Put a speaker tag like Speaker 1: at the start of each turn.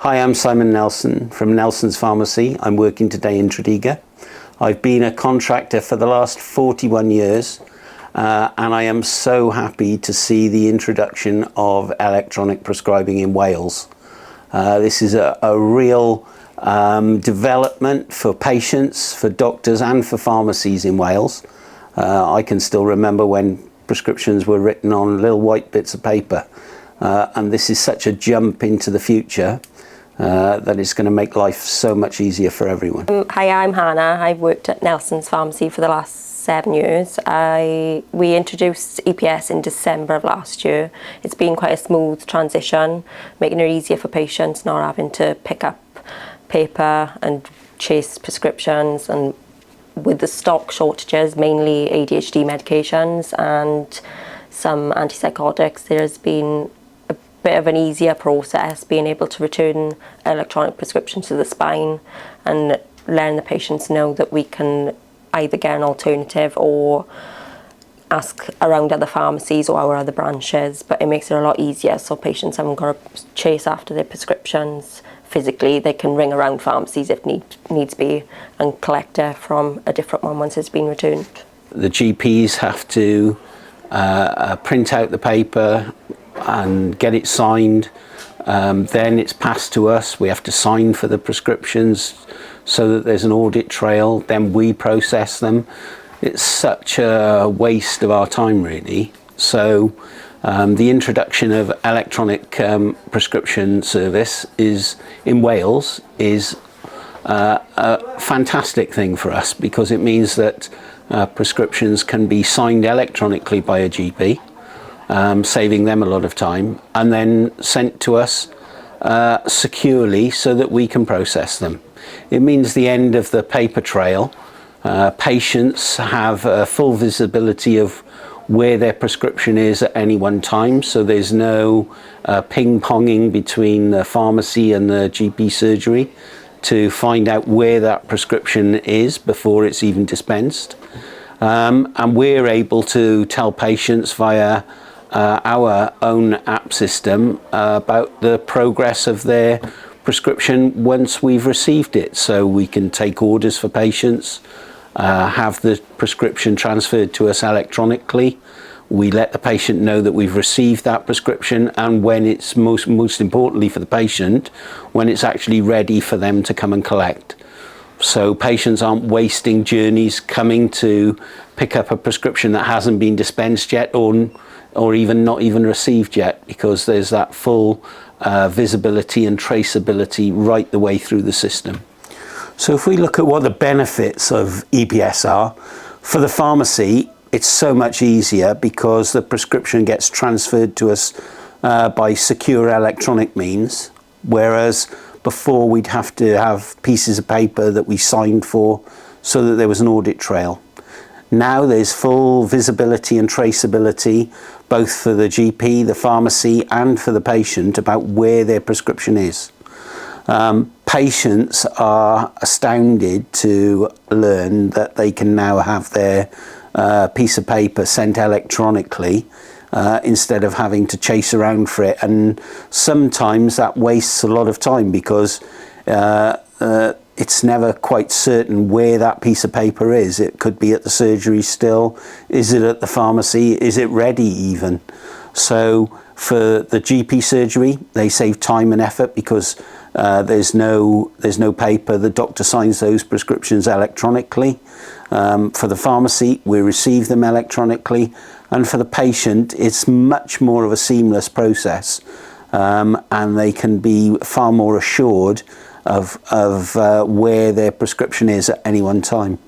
Speaker 1: Hi, I'm Simon Nelson from Nelson's Pharmacy. I'm working today in Tredegar. I've been a contractor for the last 41 years and I am so happy to see the introduction of electronic prescribing in Wales. This is a real development for patients, for doctors and for pharmacies in Wales. I can still remember when prescriptions were written on little white bits of paper. And this is such a jump into the future that it's going to make life so much easier for everyone.
Speaker 2: Hi, I'm Hannah. I've worked at Nelson's Pharmacy for the last 7 years. We introduced EPS in December of last year. It's been quite a smooth transition, making it easier for patients not having to pick up paper and chase prescriptions, and with the stock shortages, mainly ADHD medications and some antipsychotics, there's been a bit of an easier process being able to return electronic prescriptions to the spine and letting the patients know that we can either get an alternative or ask around other pharmacies or our other branches, but it makes it a lot easier so patients haven't got to chase after their prescriptions physically. They can ring around pharmacies if needs be and collect it from a different one once it's been returned.
Speaker 1: The GPs have to print out the paper and get it signed. Then it's passed to us. We have to sign for the prescriptions so that there's an audit trail. Then we process them. It's such a waste of our time, really. So the introduction of electronic prescription service in Wales is a fantastic thing for us, because it means that prescriptions can be signed electronically by a GP, saving them a lot of time, and then sent to us securely so that we can process them. It means the end of the paper trail. Patients have full visibility of where their prescription is at any one time, so there's no ping-ponging between the pharmacy and the GP surgery to find out where that prescription is before it's even dispensed. And we're able to tell patients via our own app system about the progress of their prescription once we've received it. So we can take orders for patients, have the prescription transferred to us electronically. We let the patient know that we've received that prescription, and when it's most importantly for the patient, when it's actually ready for them to come and collect. So patients aren't wasting journeys coming to pick up a prescription that hasn't been dispensed yet or even not even received yet, because there's that full visibility and traceability right the way through the system. So if we look at what the benefits of EPS are, for the pharmacy, it's so much easier because the prescription gets transferred to us by secure electronic means, whereas before we'd have to have pieces of paper that we signed for so that there was an audit trail. Now there's full visibility and traceability, both for the GP, the pharmacy, and for the patient about where their prescription is. Patients are astounded to learn that they can now have their piece of paper sent electronically instead of having to chase around for it, and sometimes that wastes a lot of time because it's never quite certain where that piece of paper is. It could be at the surgery still. Is it at the pharmacy? Is it ready even? So for the GP surgery, they save time and effort because there's no paper. The doctor signs those prescriptions electronically. For the pharmacy, we receive them electronically. And for the patient, it's much more of a seamless process. And they can be far more assured of where their prescription is at any one time.